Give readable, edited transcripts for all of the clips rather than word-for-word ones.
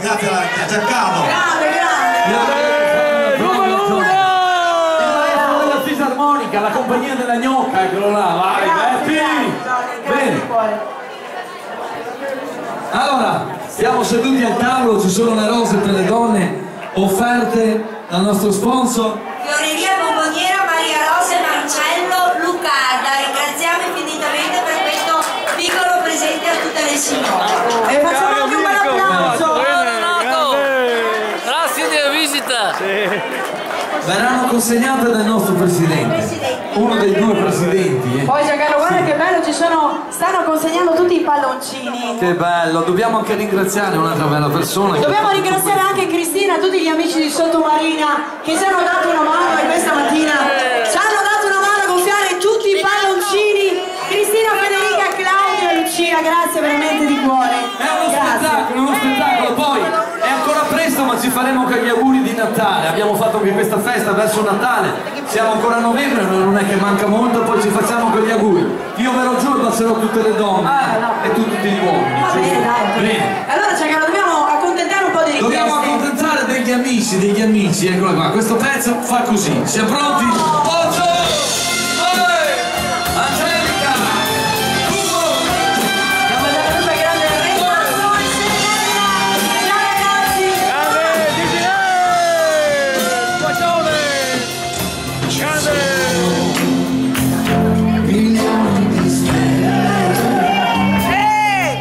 grazie a Giancarlo. Grande. Numero 1! Il maestro della fisarmonica, la compagnia della gnocca, eccolo là, vai, Betti! Bene. Allora, siamo seduti al tavolo, ci sono le rose per le donne offerte dal nostro sponsor. Fioreria Bomboniera Maria Rosa e Marcello Lucarda. Ringraziamo infinitamente per questo piccolo presente a tutte le signore. E facciamo anche un bel applauso. Grazie della visita. Verranno consegnate dal nostro presidente, uno dei due presidenti. Poi Giancarlo, guarda che bello, stanno consegnando tutti i palloncini. Che bello, dobbiamo anche ringraziare un'altra bella persona. Dobbiamo ringraziare anche Cristina e tutti gli amici di Sottomarina che ci hanno dato una mano e questa mattina ci hanno dato una mano a gonfiare tutti i palloncini. Cristina, Federica, Claudio e Lucia, grazie veramente di cuore. È uno spettacolo, poi è ancora presto ma ci faremo anche gli auguri di Natale, abbiamo fatto anche questa festa verso Natale, siamo ancora a novembre, non è che manca molto, poi ci facciamo anche gli auguri. Io ve lo giuro, bacerò tutte le donne e tutti gli uomini. Va bene, dai. Bene. Allora Giancarlo, dobbiamo accontentare un po' di richieste. Dobbiamo accontentare degli amici, eccola qua, questo pezzo fa così, siamo pronti? Poggio! Angelica! Cubo! Grande Renzo, ciao ragazzi! Hey!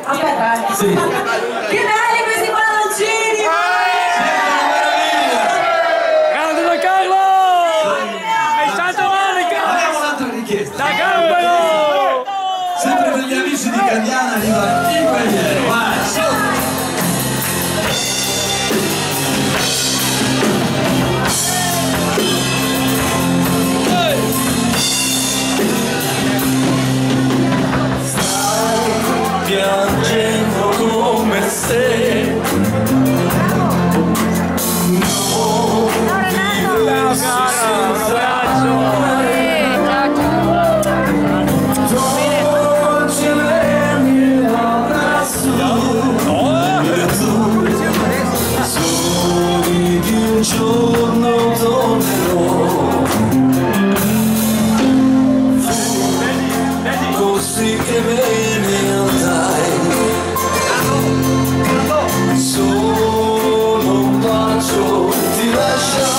aspetta, Sì. Che belli questi palloncini! Grande Don Carlo! E Santa Monica! Abbiamo un'altra richiesta. Da Gambero! Sempre per gli amici di Candiana arriva il Guerriero. Vai, piangendo come se un giorno tornerò, così che me ne andai, solo un bacio ti lasciai.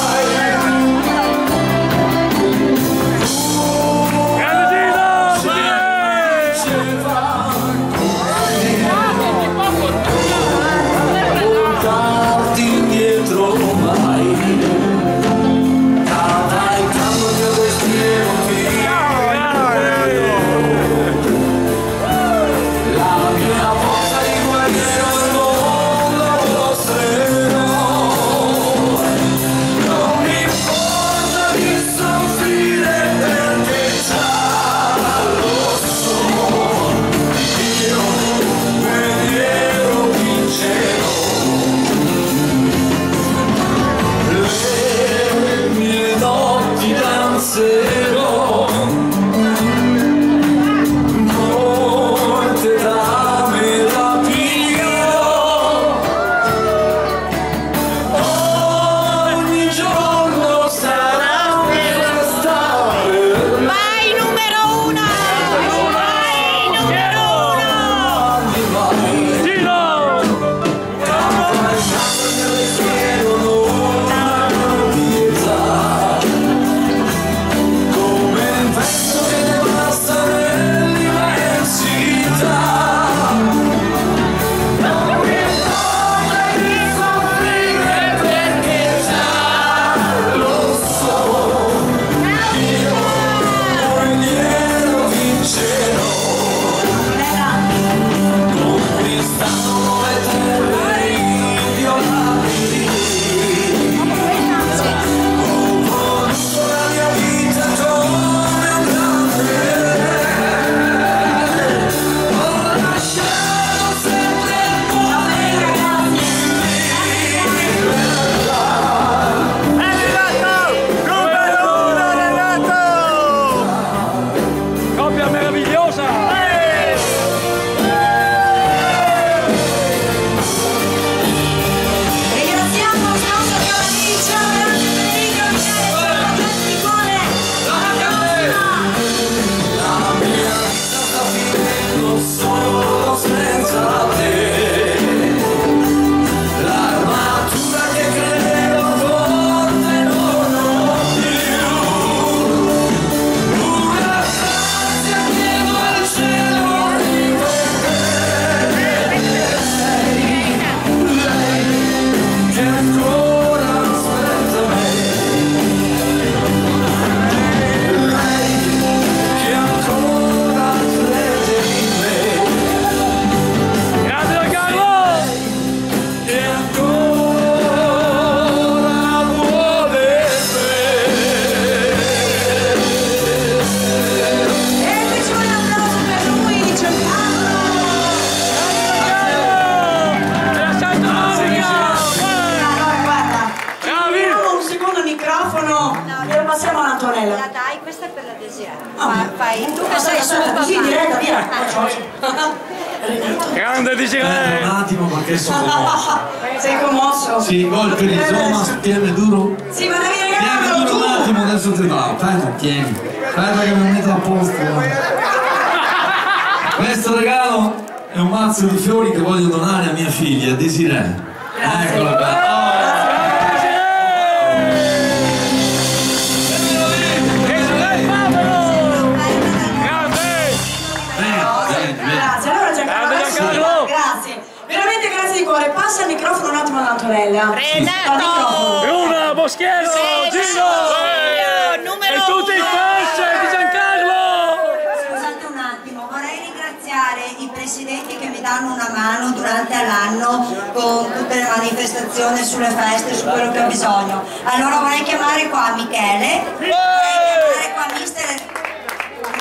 Dai, questa è per l'adesione. Fai tu che sei solo papà. Sì, diretta, via. Grande Disney! Un attimo perché sono commosso. Sei commosso? Sì, poi per il Thomas, tieni duro. Sì, ma devi Tieni regalarlo duro tu. un attimo, adesso ti va. Aspetta, tieni. Aspetta che mi metto a posto. Questo regalo è un mazzo di fiori che voglio donare a mia figlia, Desiree. Eccola qua. Grazie, allora Giancarlo. di cuore, passa il microfono un attimo ad Antonella. Renato! Bruna, Boschiero, Gino! E tutti i fans di Giancarlo! Scusate un attimo, vorrei ringraziare i presidenti che mi danno una mano durante l'anno con tutte le manifestazioni sulle feste, su quello che ho bisogno. Allora vorrei chiamare qua Michele, vorrei chiamare qua mister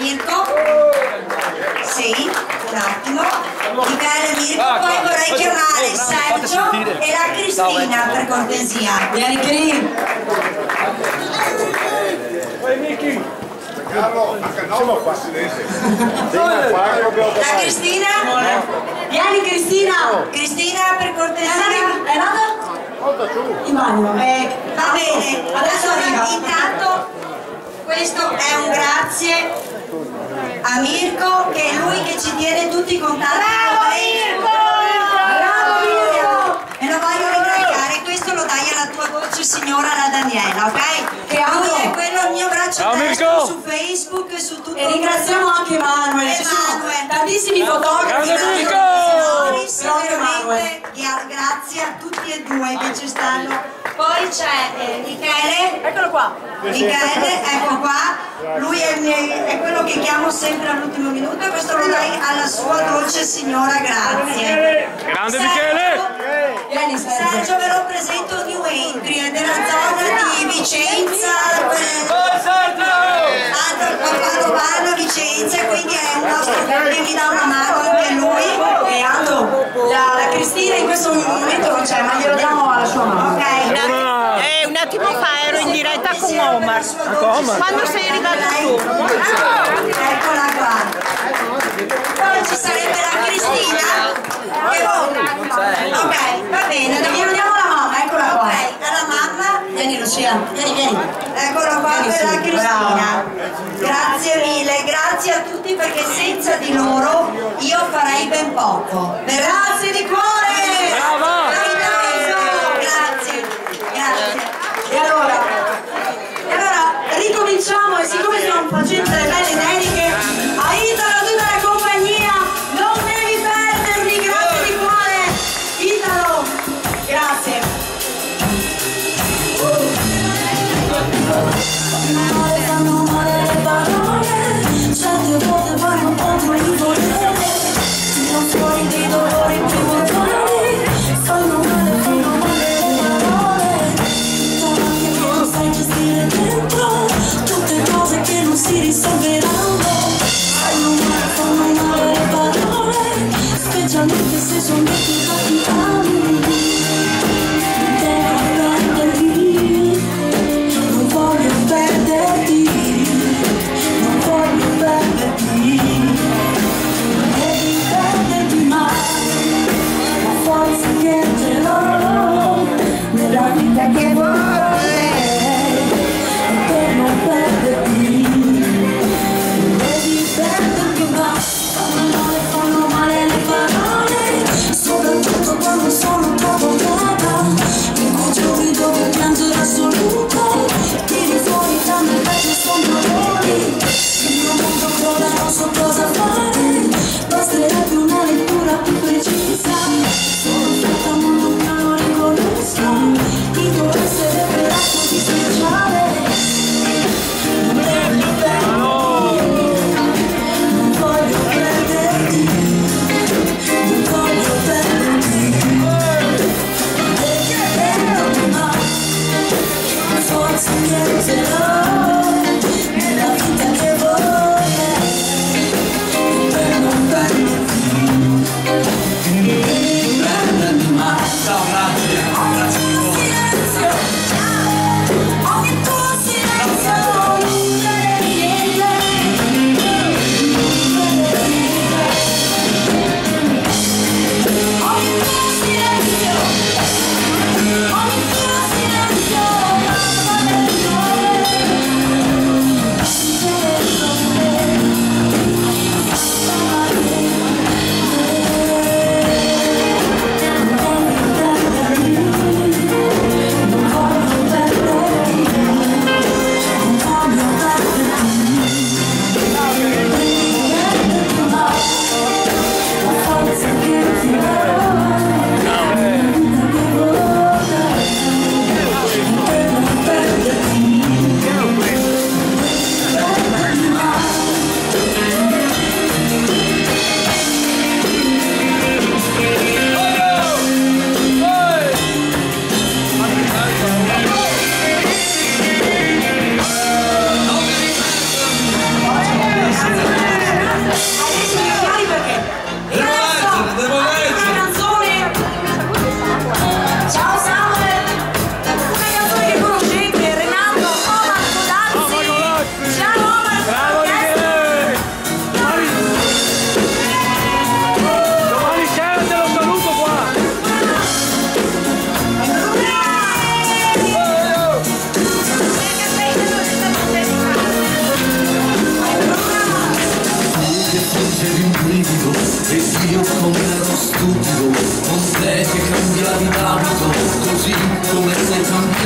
Mirko. Sì, un attimo. Michele, Mirko, poi vorrei chiamare Sergio e la Cristina per cortesia. Vieni qui. Carlo, siamo qua, silenzio. La Cristina? Vieni Cristina. Cristina per cortesia. È nata? In bagno. Va bene, Adesso arriva. intanto questo è un grazie a Mirko, che è lui che ci tiene tutti i contatti. Bravo Mirko! Bravo Mirko! E lo voglio ringraziare, questo lo dai alla tua dolce signora, la Daniela, ok? Che amo. Lui è quello il mio braccio Ciao, destro Mirko. su Facebook e su tutto. E ringraziamo anche Emanuele, ci sono tantissimi fotografi. Grande Mirko! Però anche Emanuele. Grazie a tutti e due che ci stanno. Poi c'è Michele. Eccolo qua. Michele, ecco qua, lui è quello che chiamo sempre all'ultimo minuto e questo lo dai alla sua dolce signora, grazie. Grande Michele! Vieni Sergio. Sergio, ve lo presento New Entry, è della zona di Vicenza, Padovano, Vicenza, quindi è un nostro che mi dà una mano anche lui. E Aldo, la Cristina in questo momento non c'è, ma glielo diamo alla sua mano. Ok, Un attimo fa ero in diretta con Omar. Quando sei arrivato tu? eccola qua. Poi ci sarebbe la Cristina. Ok, va bene, Glielo diamo alla mamma, eccola qua. ok, alla mamma. Vieni Lucia, vieni. Eccolo qua per la Cristina. Grazie mille, grazie a tutti perché senza di loro io farei ben poco. Grazie di cuore! Brava! Grazie, grazie. E allora ricominciamo, e siccome stiamo facendo delle belle dediche, aiutalo tutta la compagnia, non devi perderli, grazie di cuore, Italo, grazie. Fanno male le parole, certe volte vanno contro il volere, tirano fuori dei dolori più mortali, fanno male le parole, davanti che non sai gestire dentro, tutte cose che non si risolveranno, fanno male le parole, specialmente se sono detti tanti anni, devi perderli, non voglio perderti, non voglio perderti, non devi perderti mai, la forza che ce l'ho, nella vita che vorrei, per non perderti, non devi perderti mai, fanno male le parole, soprattutto quando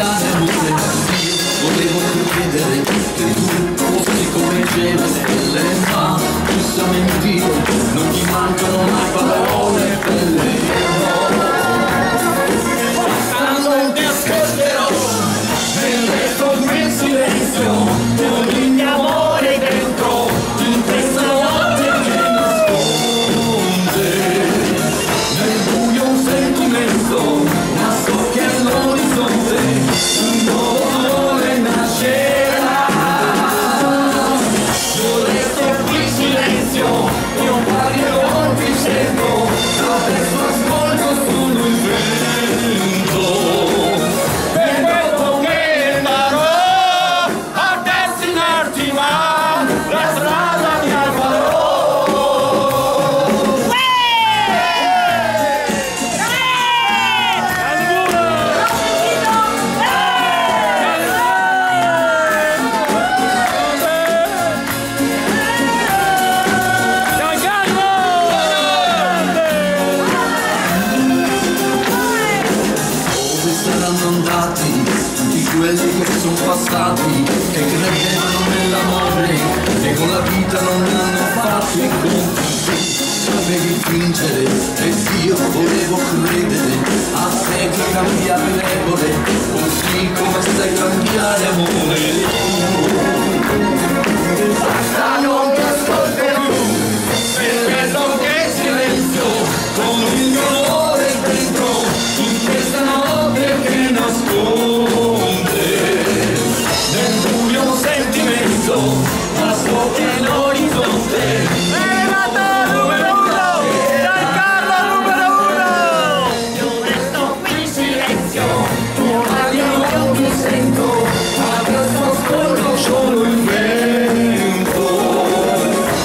cambiare amore. Io volevo credere che tu fossi come Gerusalemme, ma tu sei mentito, non ti mancano mai parole belle. Non ti ascolterò, nel resto in silenzio, con il mio amore dentro, in questa notte che nasconde. Nel buio un sentimento, ma so che all'orizzonte un nuovo sole nascerà. Io resto qui in silenzio, io parlo non ti sento, adesso ascolto solo il vento. Per questo che imparò a destinarti, ma la strada mi farò. Dove saranno andati tutti quelli che sono passati, che credevano nell'amore e con la vita non ne hanno fatto i conti? Sapevi fingere ed io volevo credere a te che cambiavi regole, così come sai cambiare amore. Basta, non ti ascolterò, per quello che è silenzio, con il mio amore dentro, in questa notte che nasconde. Nel buio un sentimento, ma so che l'orizzonte. Io resto qui in silenzio, tu parli non ti sento, adesso ascolto solo il vento.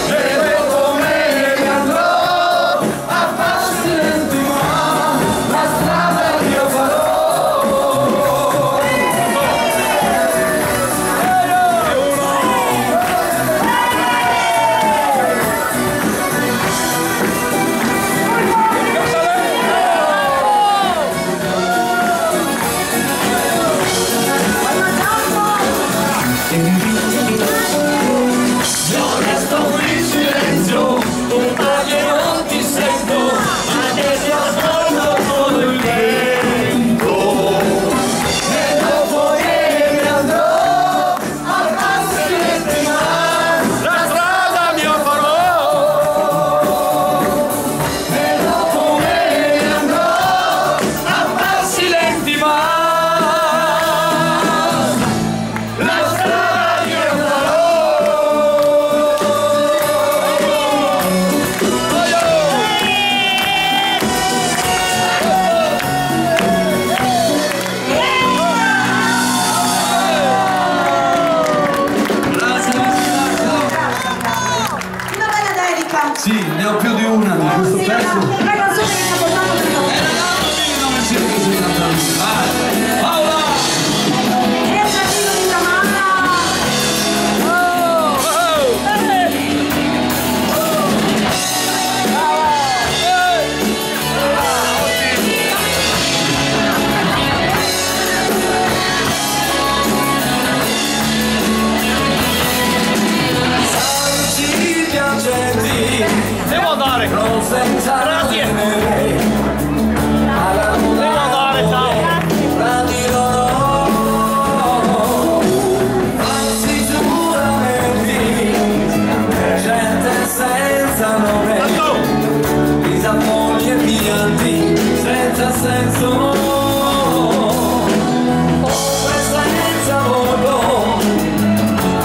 E come andrò a passi lenti, ma la strada io farò. Io resto qui in silenzio, tu parli e non ti sento, adesso ascolto solo il vento. E dopo che mi andrò a passi lenti, ma la strada mia farò. E dopo che mi andrò a passi lenti, ma la strada io farò. Una bella dedica. Sì, ne ho più di una di questo Sì, pezzo. una canzone che mi ha portato fino a Era l'anno 1990. Paola! E un giardino di Tamara. Ci piacenti, Devo andare. non senza Grazie. Devo andare, ciao. Falsi giuramenti, gente senza nome, disappunti e pianti senza senso, senza volto,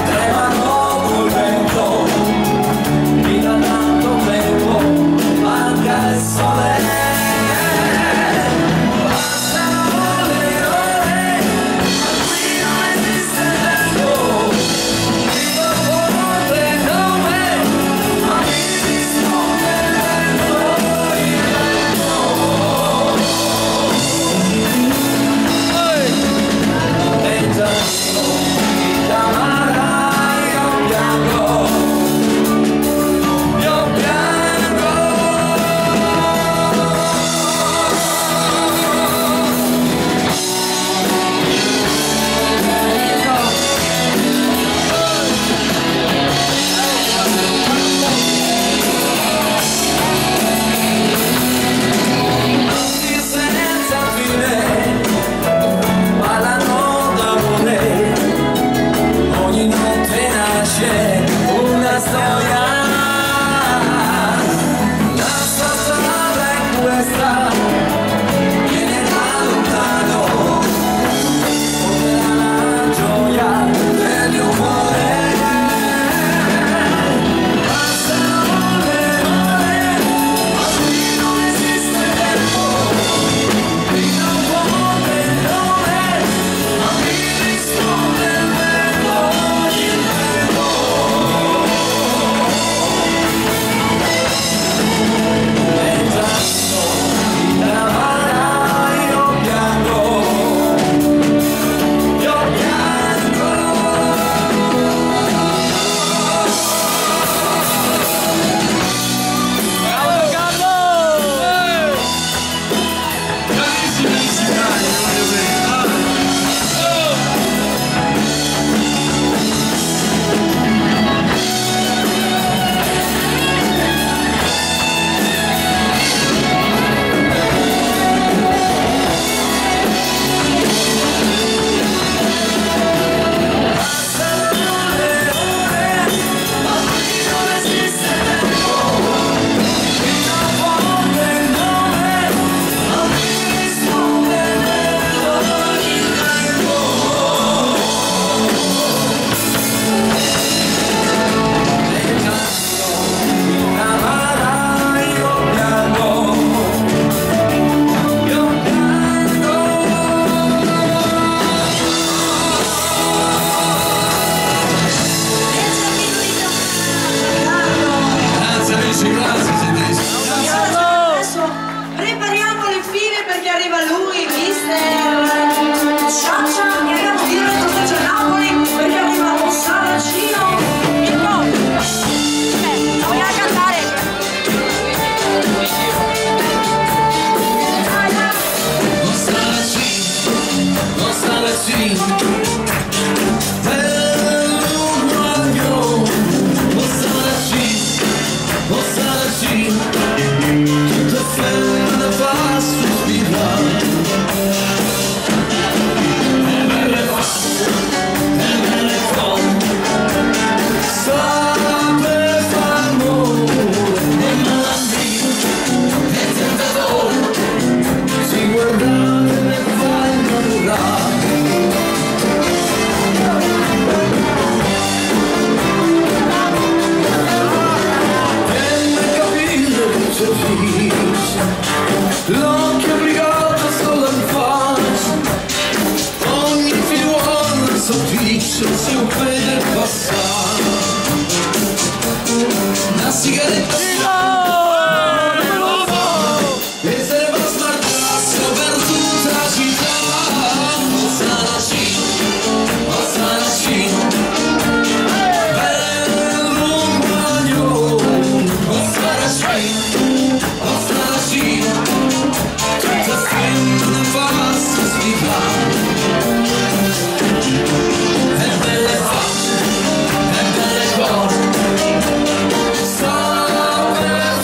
tremano col vento, mi dà tanto tempo, manca il sole. Passano le ore, ma qui non esiste tempo. Vivo forte nome, ma mi risponde il vento. Ciaccia che abbiamo diretto a Napoli perché arriva un Saracino. Voy a cantare. L'occhio obbligato solo in faccia, ogni figliuola soffriccia se un vede passare. Una sigaretta e se ne va a smarcasse per tutta la città. Oh Saracino, bello guaglione. Oh Saracino, tutta femmina passa sfigata, e belle facce, e belle cose, sapere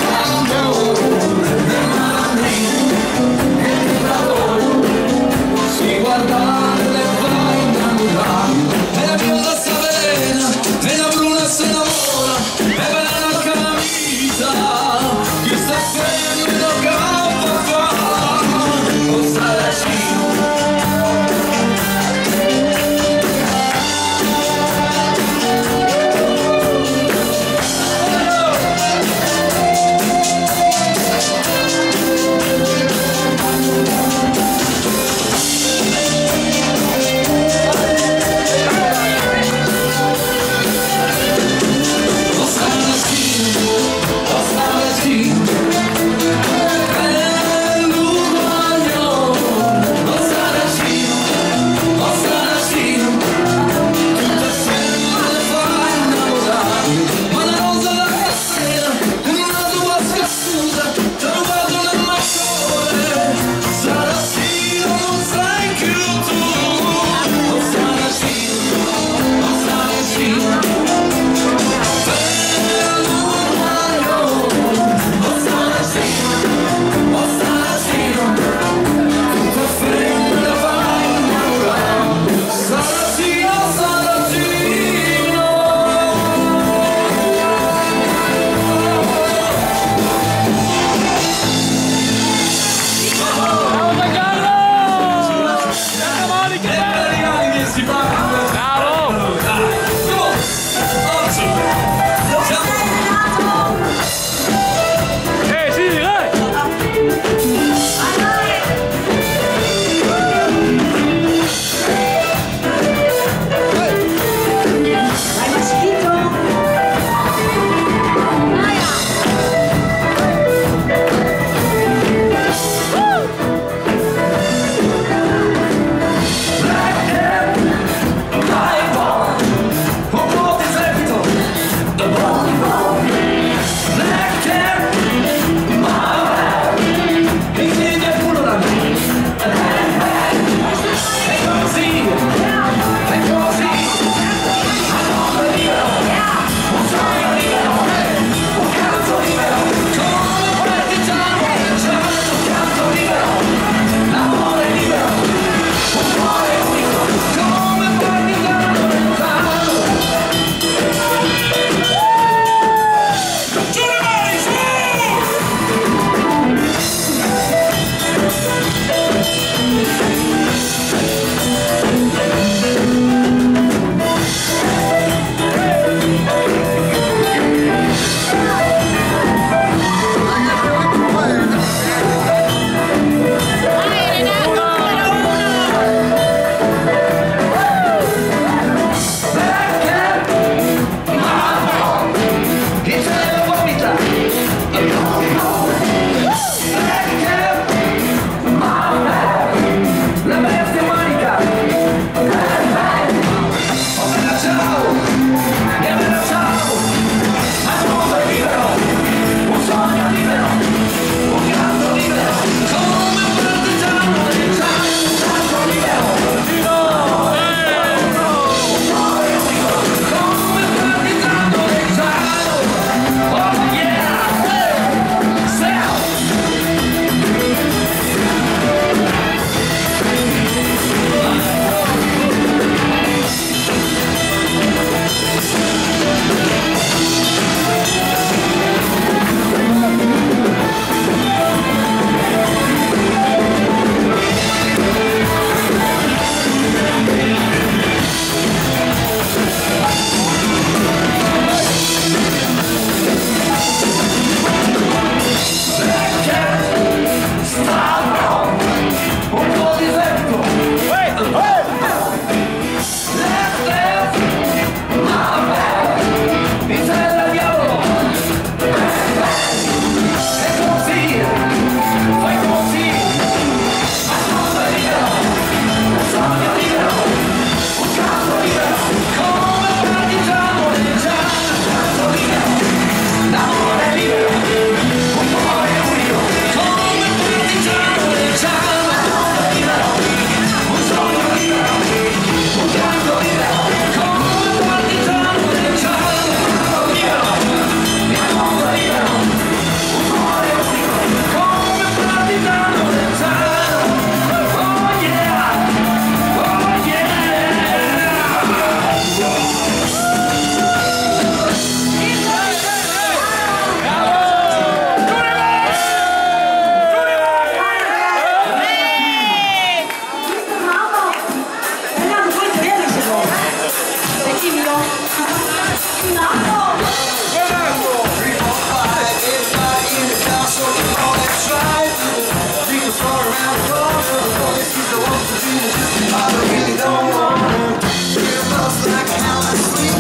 I really don't want to. Feel lost like how I sleep.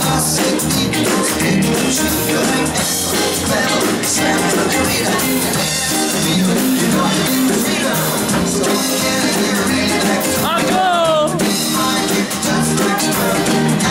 I sit deep in those people. She feel like metal, snap to the leader. You know you need the freedom. So can I hear really like Marco! my kick just like her.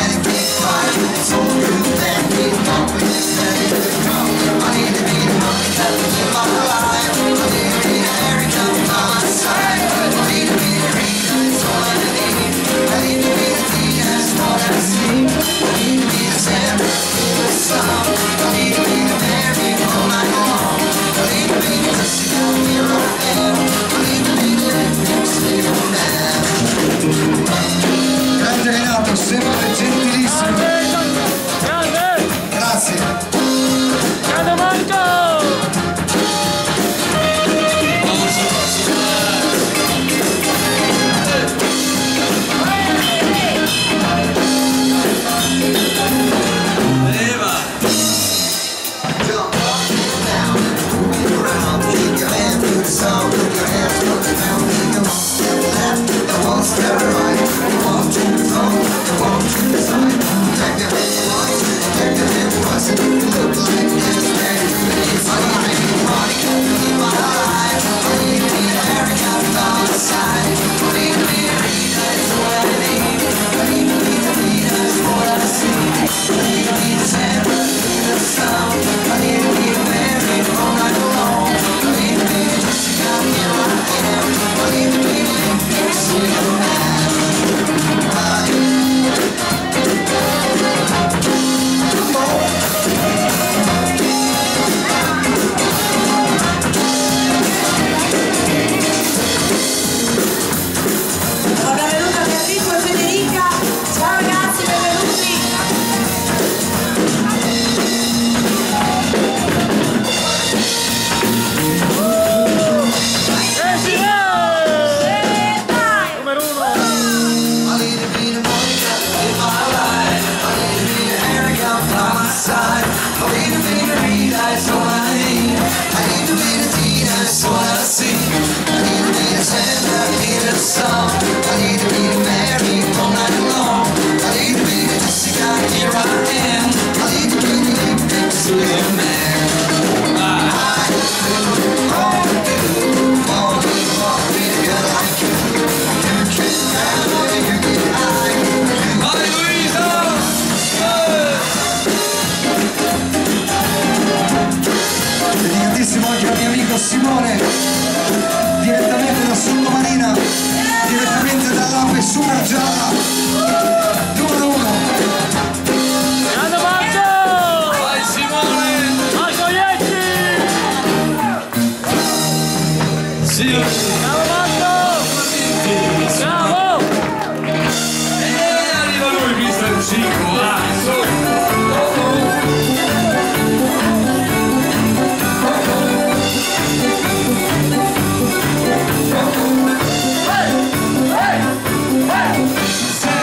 And it be fine. So good that we don't really stand it to come. I need to be the one that will live my life. I need to be the every time by my side. I need to be the reader, it's all I need. I need to be the teacher, that's what I see. I need to be the Santa, the sun. I need to be the Mary all night long. I need to be the Jessica, here I am. I need to be the next little man. Grande Renato, sempre gentilissimo. Grande! Grazie. Grande Marco! Jump up and down, moving around, keep your hand to the sound, put your hands to the ground, take a step left, and one step right, one to the front, and one to the side, take your head once, take your head twice, and you look like this, man, I need to be Monica, in my life, I need to be America by my side, I need to be a Rita, it's what I need, I need to be the Rita, it's what I see, I need to be the Santa, the sound, I need to be the Mary all night long. I need to be the Jessica, here I am. I need to be the next little man. La benvenuta Beatrice e Federica. Ciao ragazzi, benvenuti. Numero uno! I need to be the Monica in my life. I need to be the Erica by my side. I need to be the Rita, it's all I need. I need to be the Tina, it's what I see. I need to be the Santa, hear the song. I need to be the Mary all night long. I need to be the Jessica, here I am. I need to be the next little man. Dedicatissimo anche al mio amico Simone, direttamente da Sottomarina, direttamente dall'Ape Super Gialla, numero uno. Grande Marco! Vai Simone! Marco Iecci! Sì! Bravo Marco! Bravo! E arriva lui, mister Cico, vai, su! Say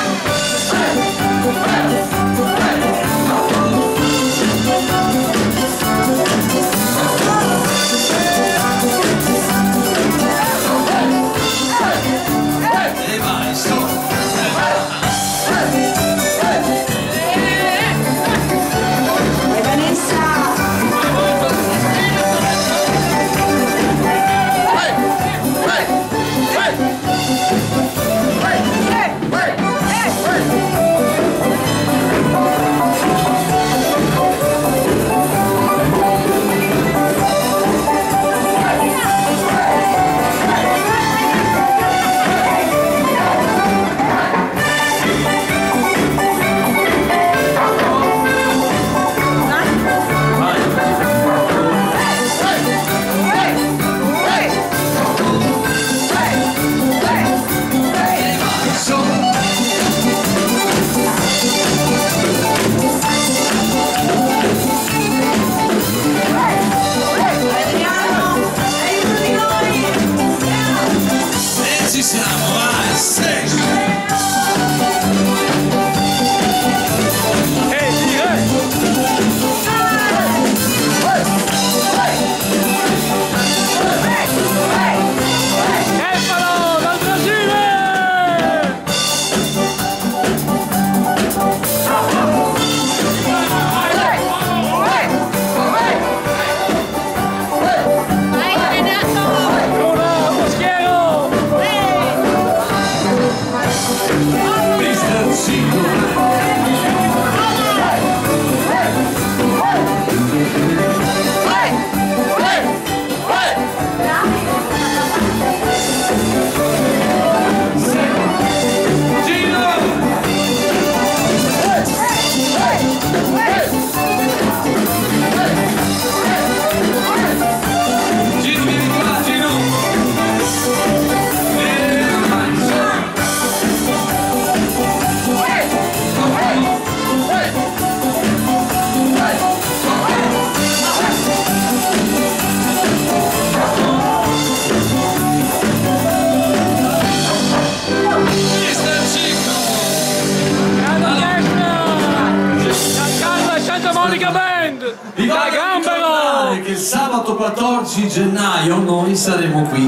14 gennaio noi saremo qui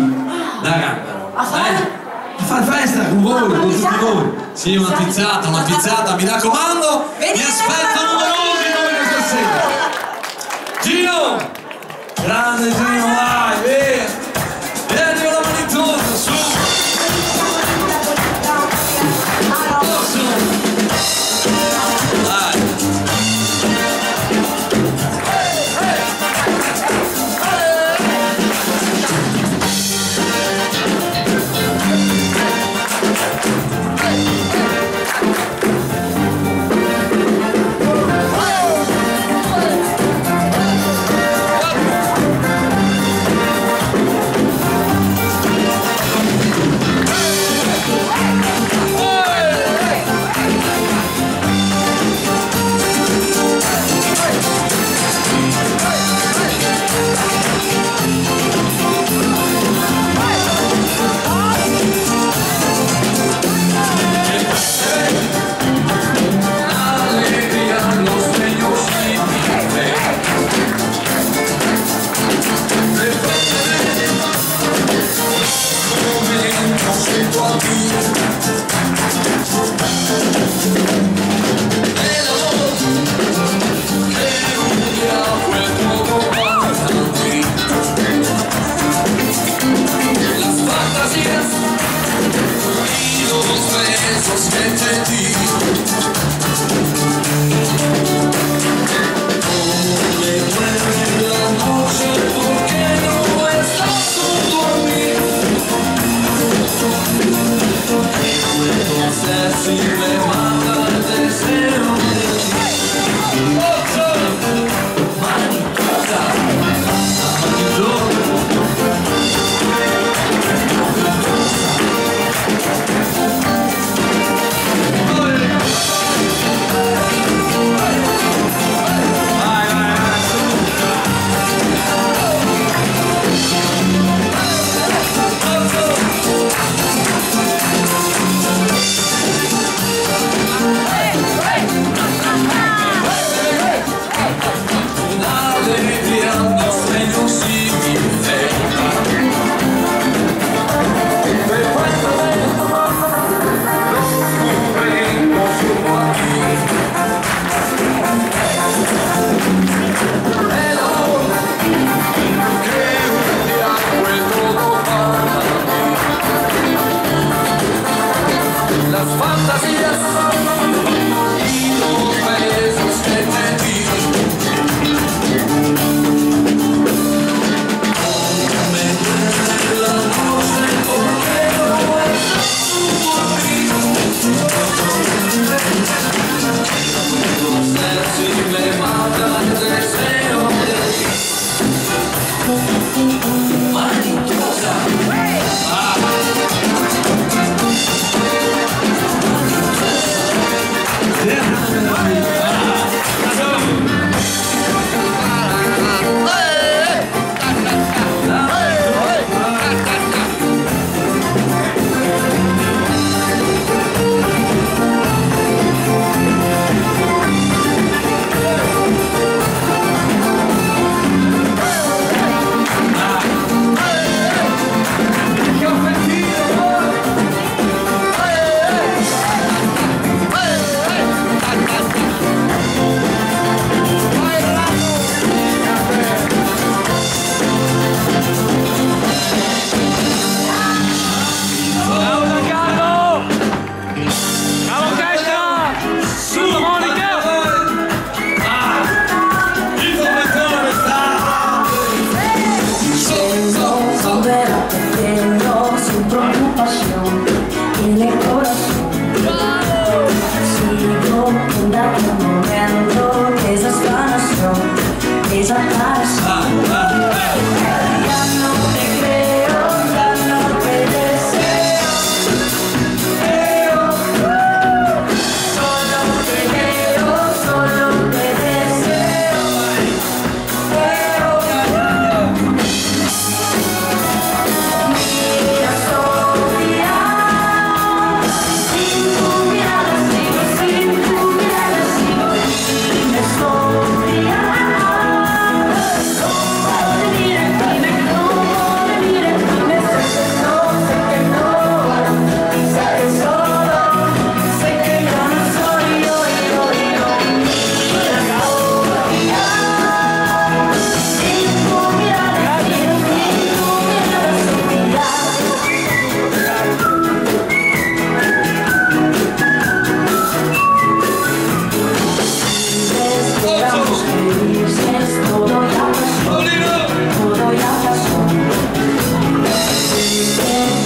da Gambero. A far festa con voi, con tutti voi. Sì, una pizzata, mi raccomando, mi aspetto numerosi noi questa sera. Gino! Grande Gino, vai, via! Vieni con la manitona, su! Porque no estás junto a mí.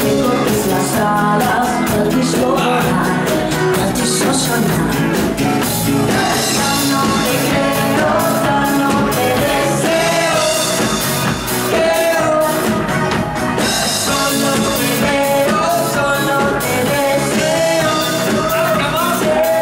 que cortes las alas, per ti so volare, per ti so sognare. Io non ti credo, non ti deseo, solo ti veo, solo ti deseo, deseo.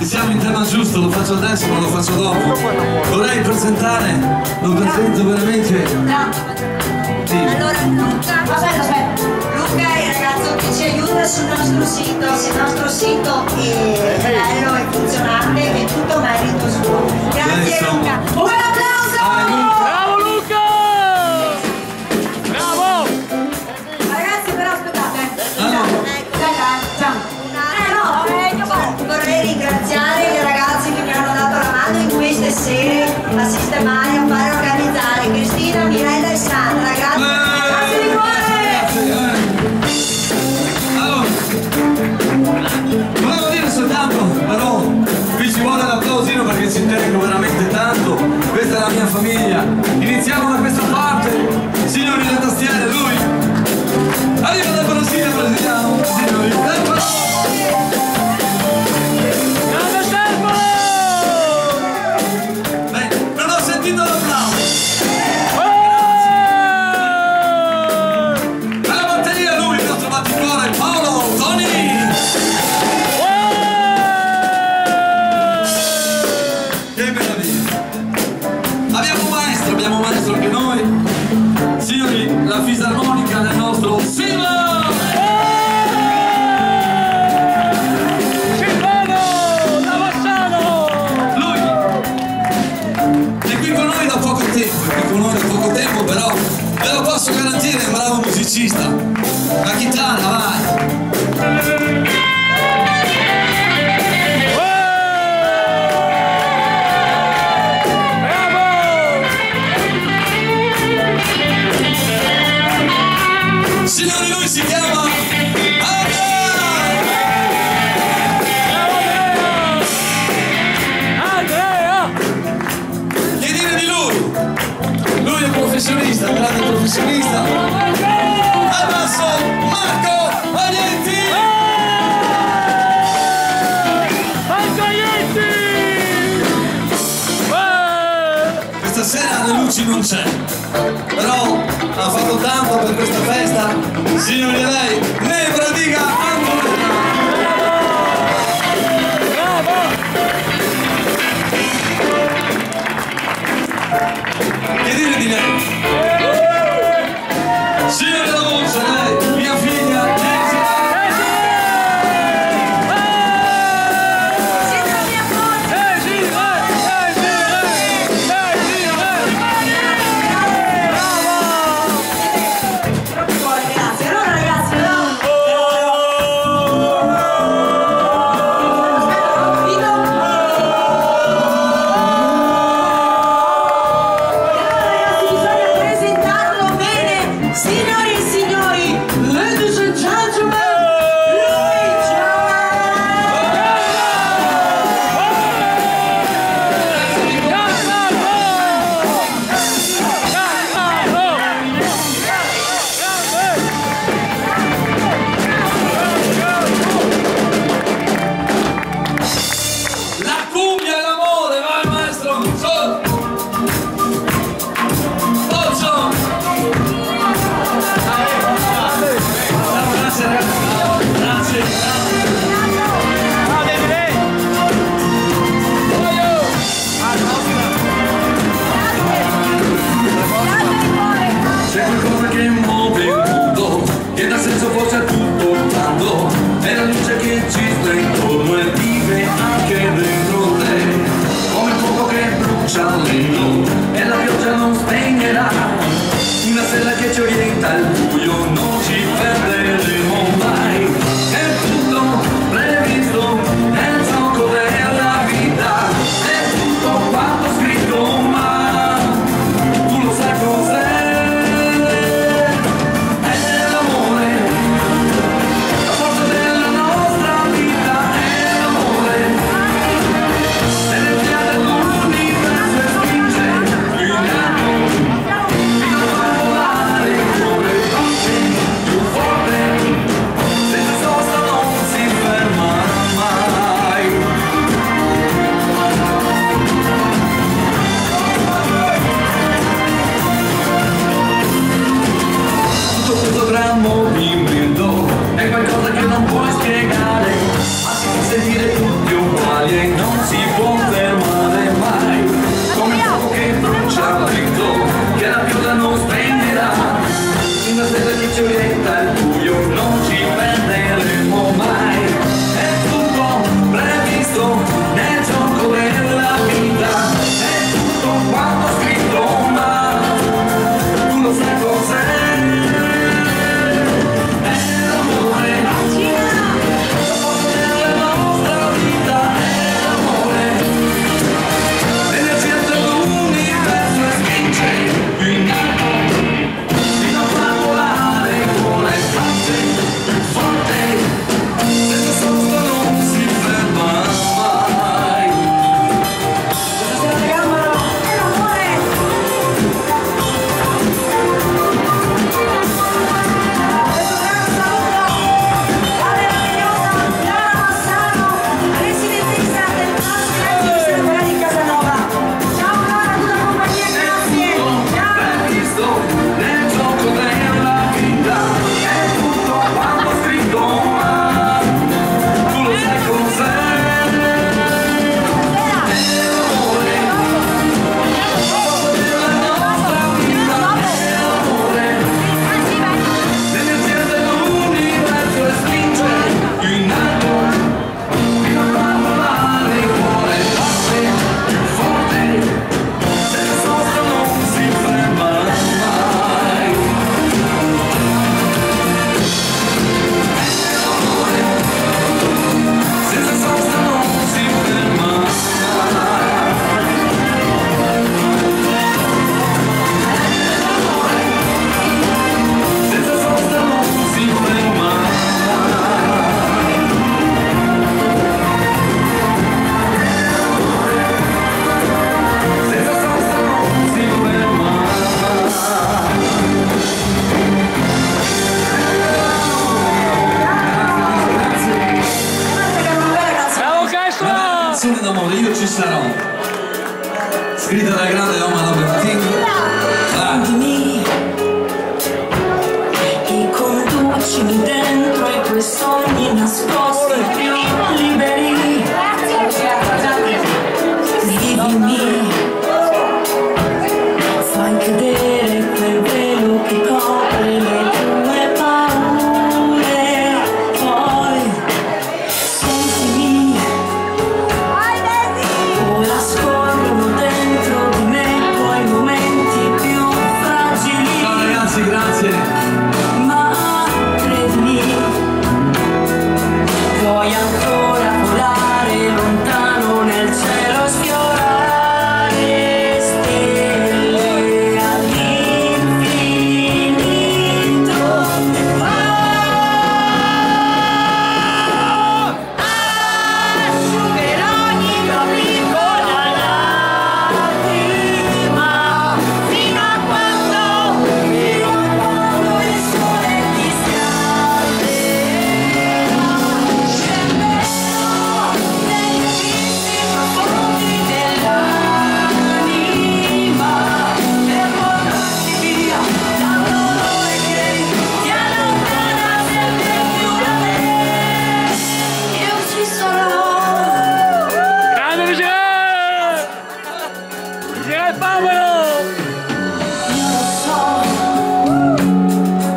Siamo in tema giusto, lo faccio adesso ma lo faccio dopo. Vorrei presentare, lo presento veramente. Sì. Allora Luca, aspetta. Luca è il ragazzo che ci aiuta sul nostro sito. Se il nostro sito è bello e funzionante è tutto merito suo. Grazie Luca. Un buon applauso! Bravo Luca! Bravo! Ragazzi però aspettate. Vorrei ringraziare i ragazzi che mi hanno dato la mano in queste sere a sistemare, a fare organizzare Cristina, Mirella e Sandra. Grazie di cuore! Allora, volevo dire soltanto, però qui ci vuole l'applausino perché ci tengo veramente tanto. Questa è la mia famiglia. Iniziamo da questa parte. Signori delle tastiere, lui arriva dal Brasile, brasiliano. Signori, anche noi, signori, la fisarmonica del nostro Silvano! Silvano! Da Vassano! Lui è qui con noi da poco tempo, però ve lo posso garantire, è un bravo musicista. La chitarra, vai! Signori, lui si chiama Andrea! Che dire di lui? Lui è un professionista, un grande professionista. Al basso Marco Maglietti! Marco Maglietti! Questa sera le luci non c'è, però ha fatto tanto per questa festa. Signori, lei ne prodiga Antonella. Bravo! Che dire di lei? Signori, la voce, lei, mia figlia Charlie. d'amore, io ci sarò. Scritta dal grande Omar Albertini. Prendimi e conducimi dentro i tuoi sogni nascosti più liberi. Vivimi, fai cadere quel velo che copre le tue paure. Poi sentimi, ora scorrono dentro di me i tuoi momenti più fragili. Ciao ragazzi, grazie. Ma credimi, puoi ancora volare lontano nel cielo, sfiorare stelle all'infinito. Asciugherò ogni tua piccola lacrima fino a quando il sole ti scalderà. Scenderò negli abissi profondi dell'anima per portarti via dal dolore che ti allontana sempre più da me. Io ci sarò. Grande Michele! Michele Paolo! Io lo so,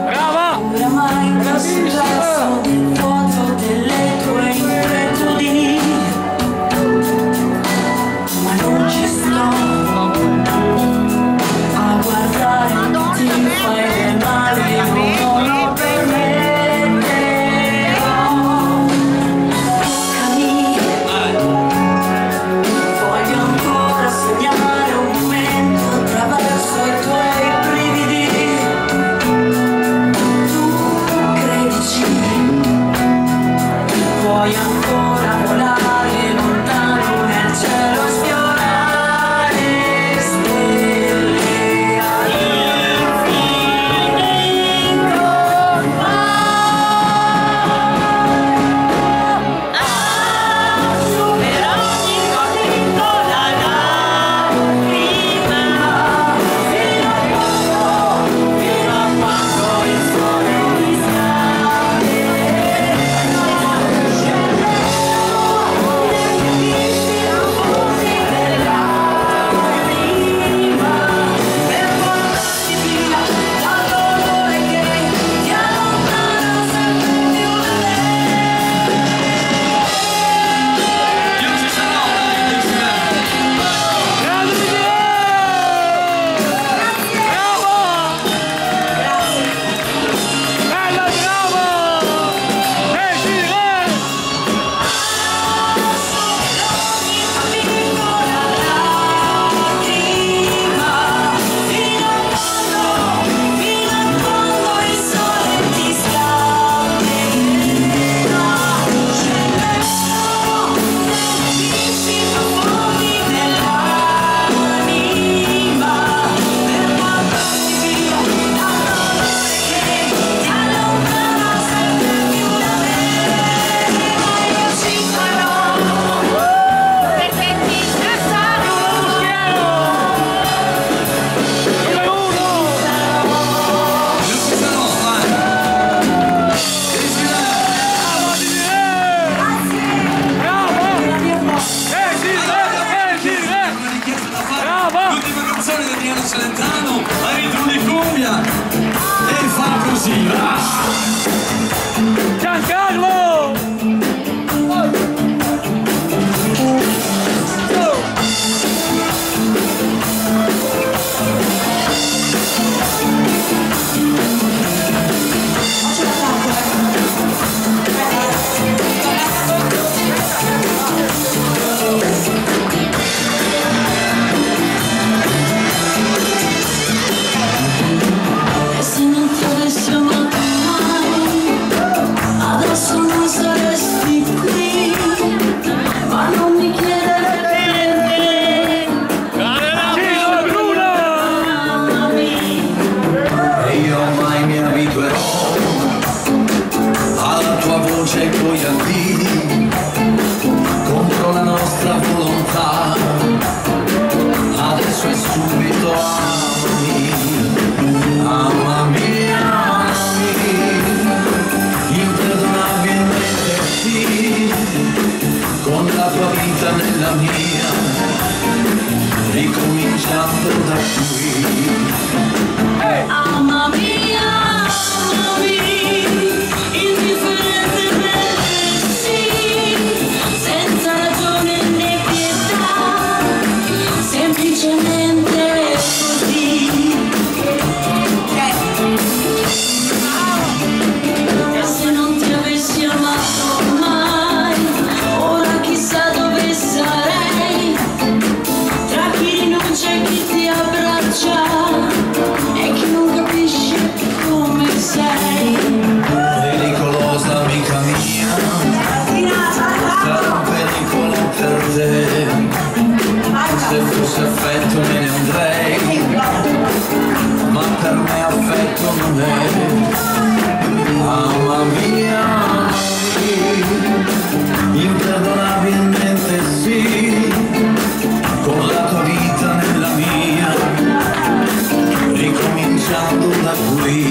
Brava! oramai un successo del vuoto delle tue inquietudini, ma non ci sto a guardare che ti fai del male, io non lo permetterò. Toccami, voglio ancora sognare un momento attraverso i tuoi brividi. Tu credici, puoi ancora volare lontano nel cielo, sfiorare stelle all'infinito. Asciugherò ogni tua piccola lacrima fino a quando il sole ti scalderà. Scenderò negli abissi profondi dell'anima per portarti via dal dolore che ti allontana sempre più da me. Io ci sarò, dai, insieme. Grande Michele! Bravo! Bella, bravo! Sì, Fino a quando il sole ti scalderà. Scenderò negli abissi profondi dell'anima per portarti via dal dolore che ti allontana sempre più da me. Io ci sarò perché ti sarò. numero uno! Io ci sarò, vai. Cristina. Bravo! Sì, Una richiesta da fare. Brava! L'ultima canzone di Adriano Celentano, a ritmo di cumbia. E fa così, va. Giancarlo! E se non ti avessi amato mai, mia, ricominciando da qui. Mamma mia, indifferente sì, senza ragione né pietà, semplicemente così. E se non ti avessi amato mai, ora chissà dove sarei, tra chi rinuncia e chi ti abbraccia e chi non capisce come sei. Pericolosa amica mia, sarà un pericolo per te. Se fosse affetto me ne andrei, ma per me affetto non è. Mamma mia, imperdonabilmente sì, con la tua vita nella mia, ricominciando da qui.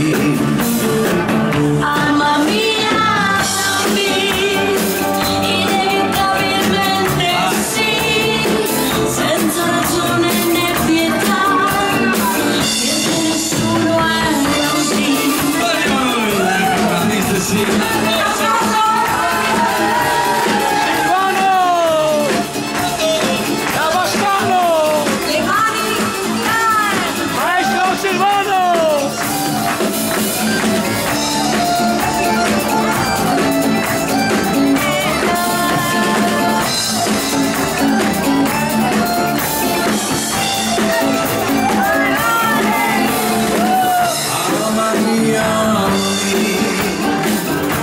Mamma mia, inevitabilmente sì, senza ragione né pietà, niente nessuno è così.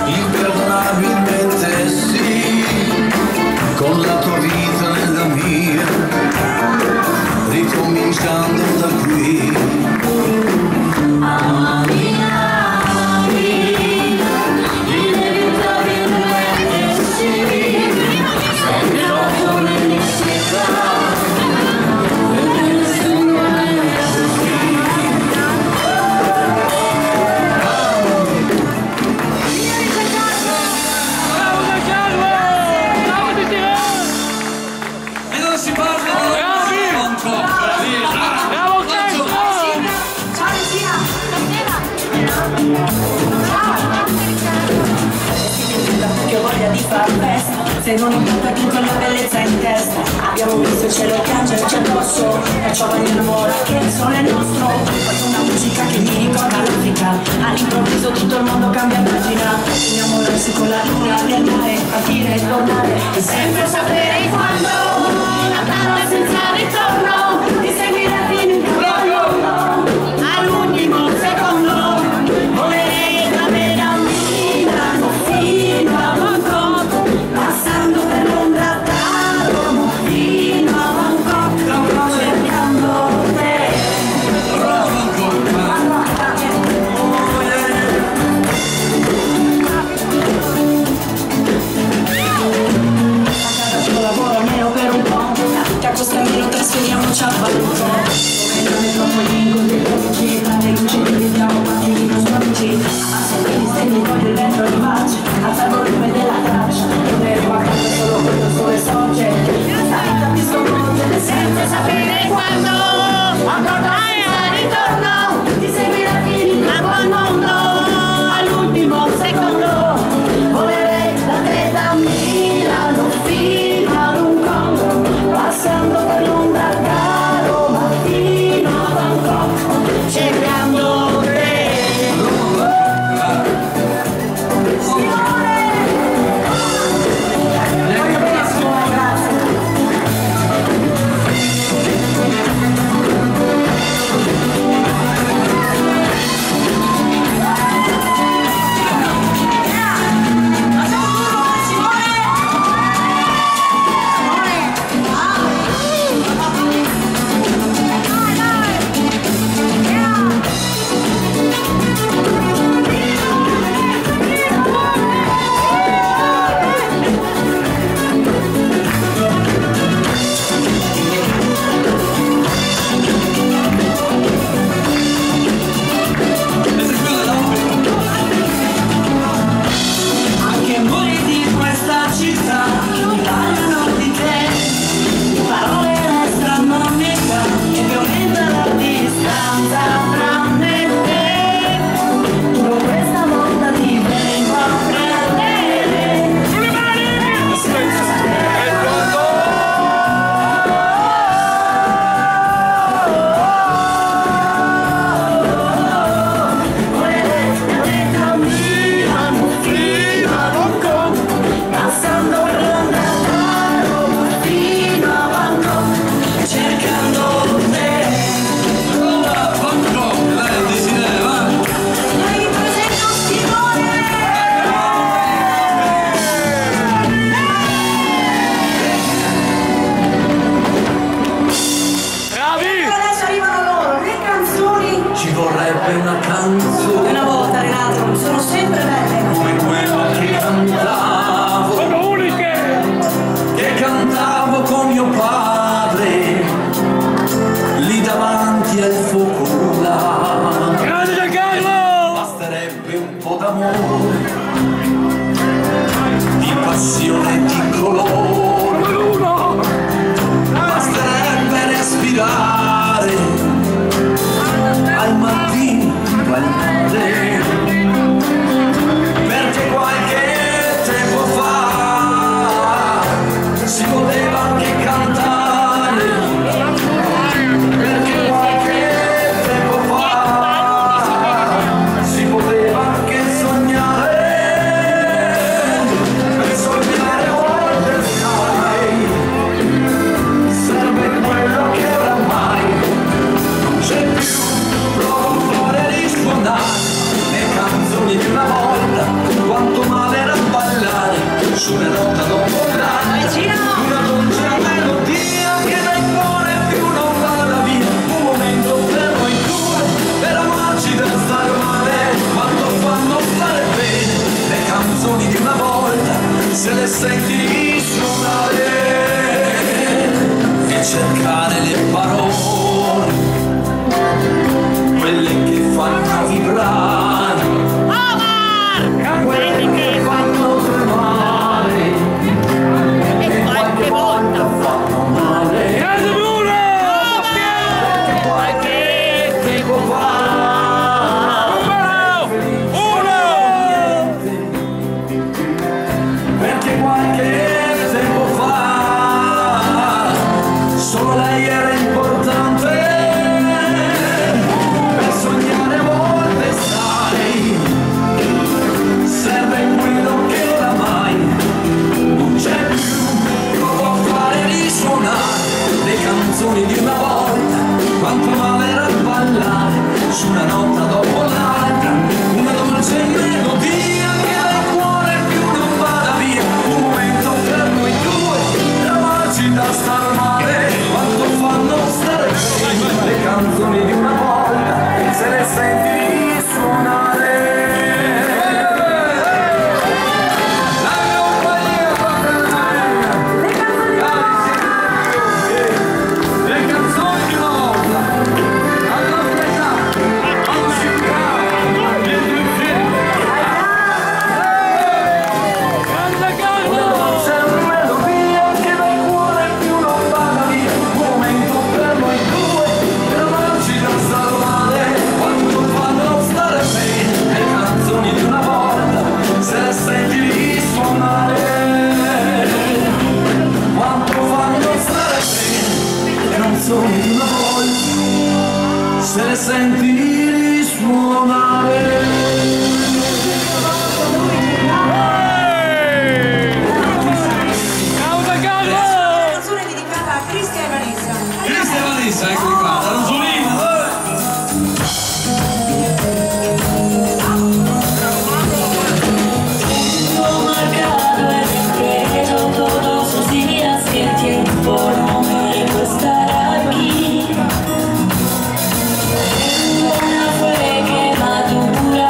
Imperdonabilmente sì, con la tua vita nella mia, ricominciando da qui. Mamma mia, inevitabilmente sì, senza ragione né pietà, nessuno è così. E non si parla che ho voglia di far festa, se non importa più con la bellezza in testa. Abbiamo visto il cielo piangerci addosso, perciò vogliamo ora che il sole è nostro. Faccio una musica che mi ricorda l'Africa, all'improvviso tutto il mondo cambia pagina. Innamorarsi con la luna, viaggiare, partire e tornare, e sempre sapere quando, andare senza ritorno, di seguire fino in fondo, all'ultimo secondo, volerei da Milano fino a Bangkok, passando per Londra da Roma fino a Bangkok, cercando te. Lavoro nero per un passione di colore, basterebbe respirare al mattino guardare, perché qualche tempo fa si poteva anche cantare, perché qualche tempo fa si poteva anche sognare, per sognare oltre il sky serve quello che oramai non c'è più. Provo un cuore di sfondare le canzoni di una volta, quanto male era ballare sulle note dopo una dolce melodia che dal cuore più non vada via, un momento per noi due, per amarci da stare male, quanto fanno stare bene le canzoni di una volta, se le senti suonare e cercare le parole, quelle che fanno vibrare, quelle che fanno tremare e qualche volta fanno male. Grande Bruno! Perché qualche tempo fa perché qualche tempo fa solo lei era importante, per sognare a volte sai serve quello che oramai non c'è più. Provo a fare risuonare le canzoni di una volta, quanto male era ballare su una nota dopo l'altra, una dolce melodia che dal cuore più non vada via, un momento per noi due, per amarci da star male, quanto fanno stare bene le canzoni di una volta, se le senti suonare. Le canzoni di una volta, alla metà, alla città, dentro il film. Una dolce melodia che dal cuore più non vada via, un momento per noi due, per amarci da star male, quanto fanno stare bene le canzoni di una volta, se le senti suonare. Quanto fanno stare bene le canzoni di una volta, se le senti suonare. Una canzone dedicata a Cristian e Vanessa. Cristian e Vanessa, eccoli qua, la Rosolina. Todo marcado en el pecho, todos los días que el tiempo no me dejó estar aquí. Una fue quemadura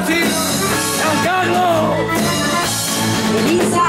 Giancarlo! Elisa!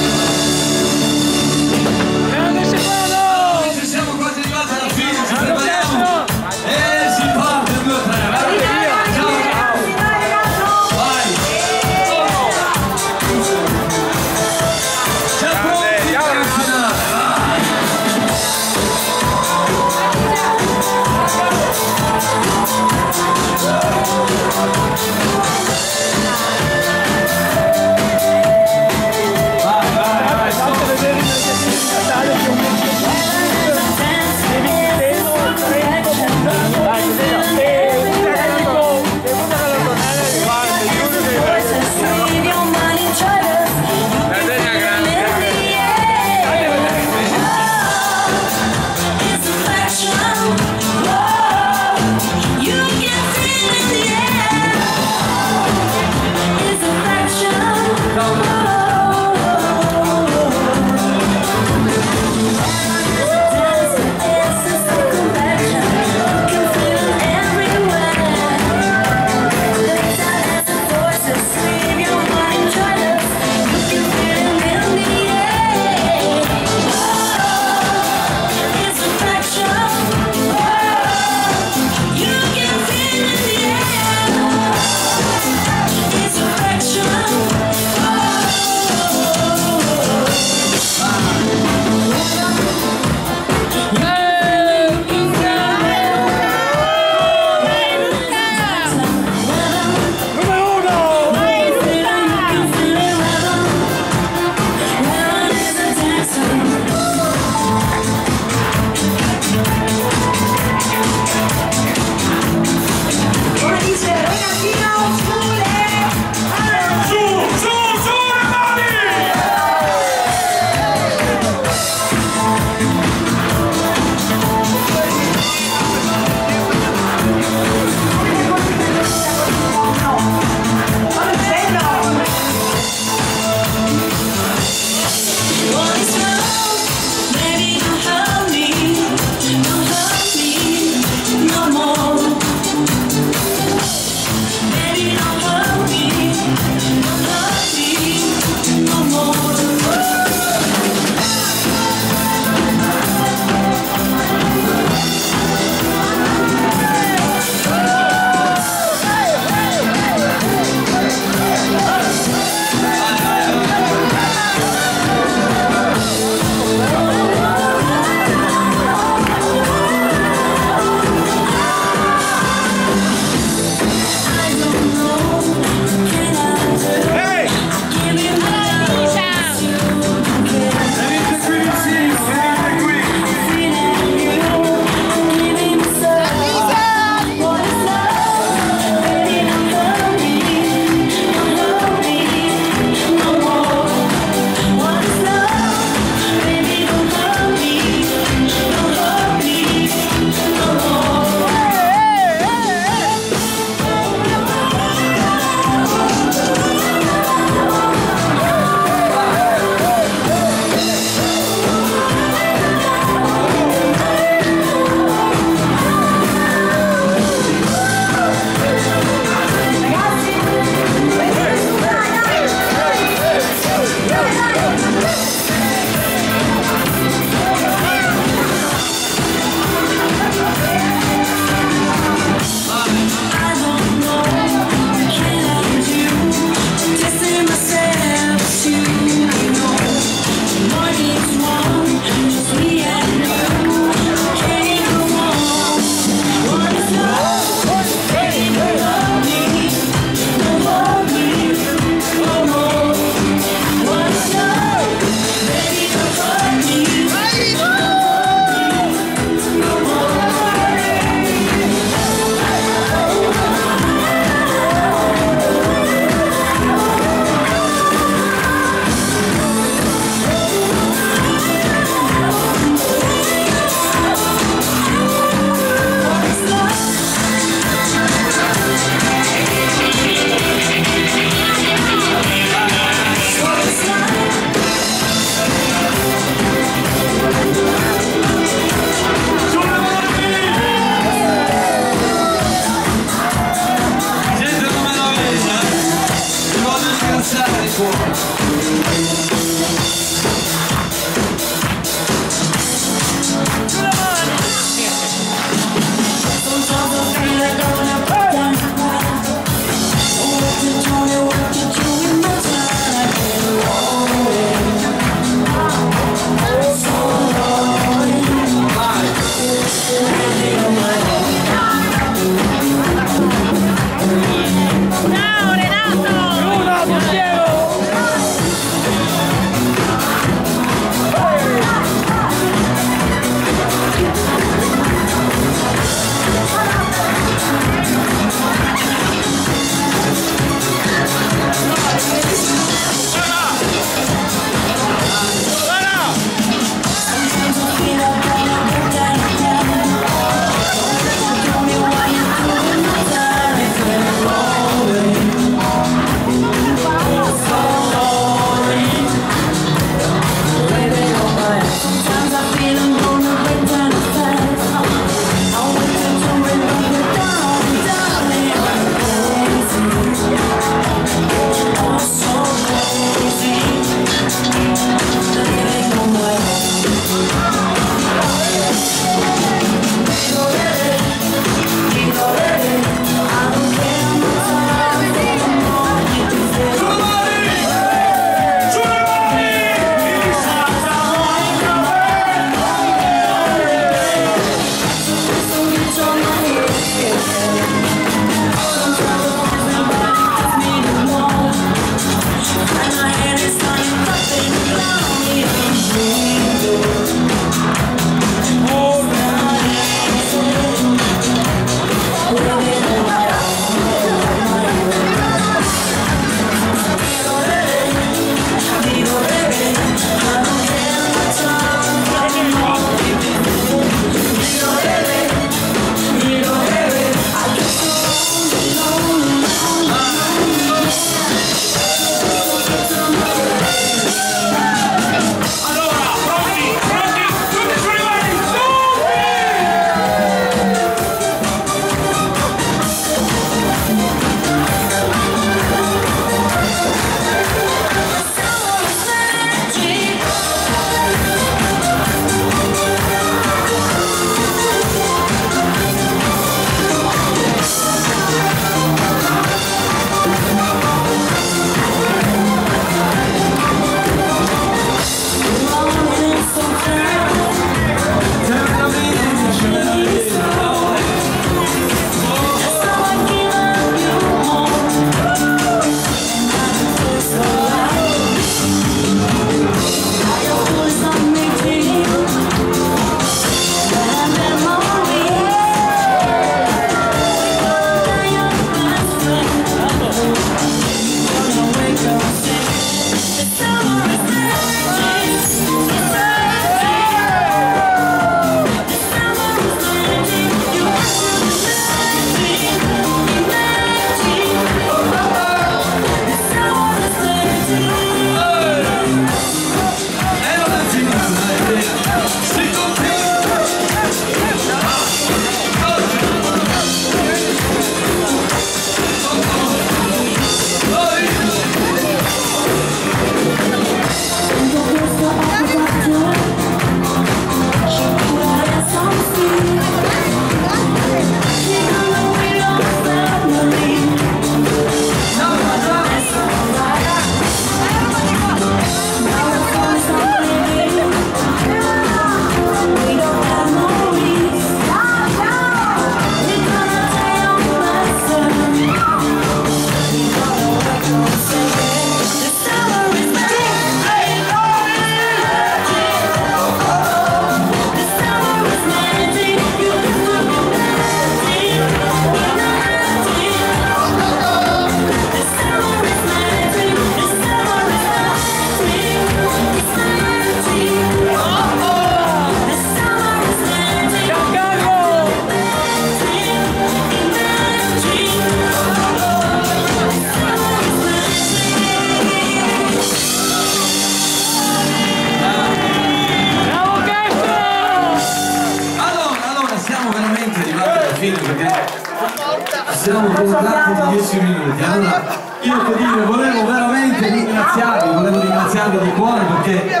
siamo prolungati di 10 minuti. Allora, io che dire, volevo veramente ringraziarvi di cuore perché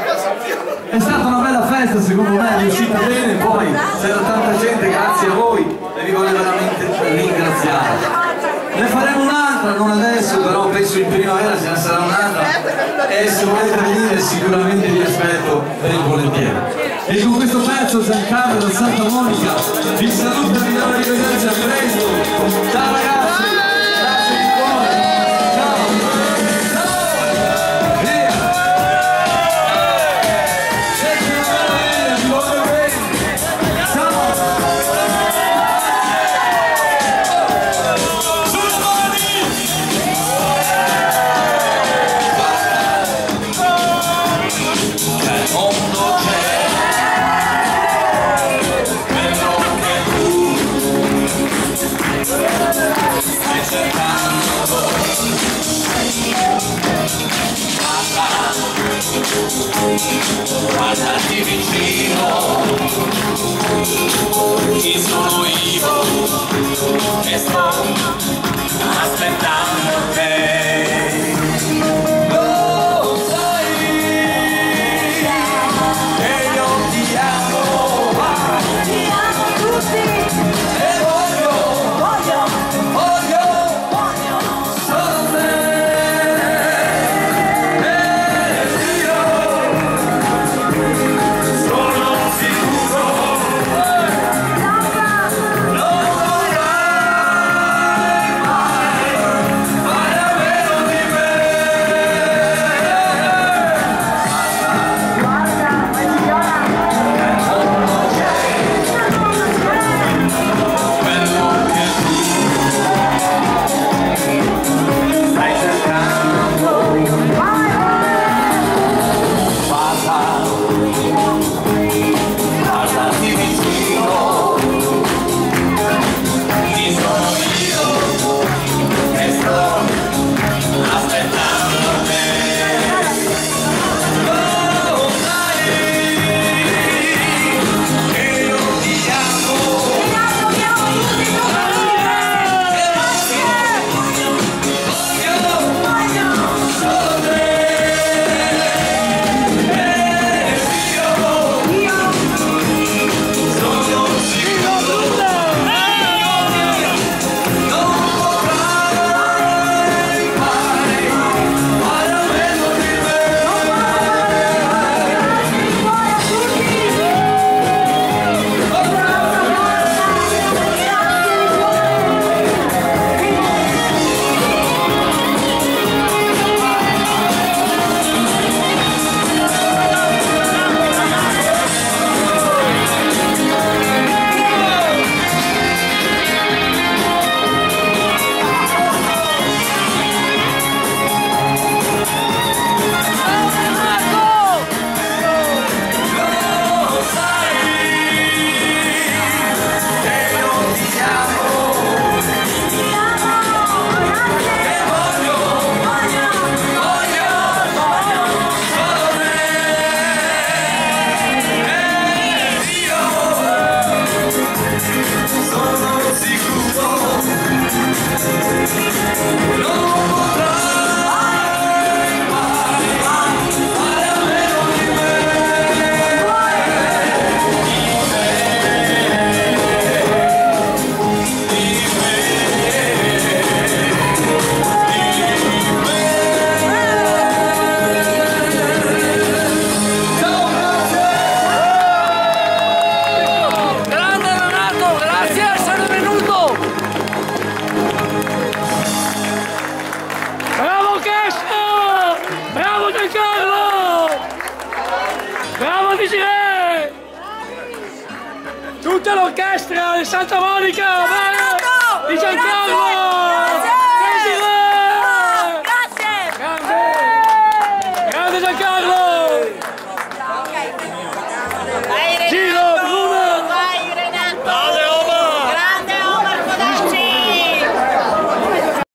è stata una bella festa, secondo me è riuscita bene, poi c'era tanta gente, grazie a voi e vi voglio veramente ringraziare. Ne faremo un'altra, non adesso, però penso in primavera ce ne sarà un'altra e se volete venire sicuramente vi aspetto ben volentieri. E con questo pezzo Giancarlo da Santa Monica vi saluto e vi do arrivederci a presto. Ciao ragazzi, grazie di cuore. Ciao. Via. Vi voglio bene. Ciao. Guardati vicino, chi sono io che sto aspettando te. Lo sai che io ti amo tutti e voglio solo te. Tutta l'orchestra di Santa Monica, di Giancarlo!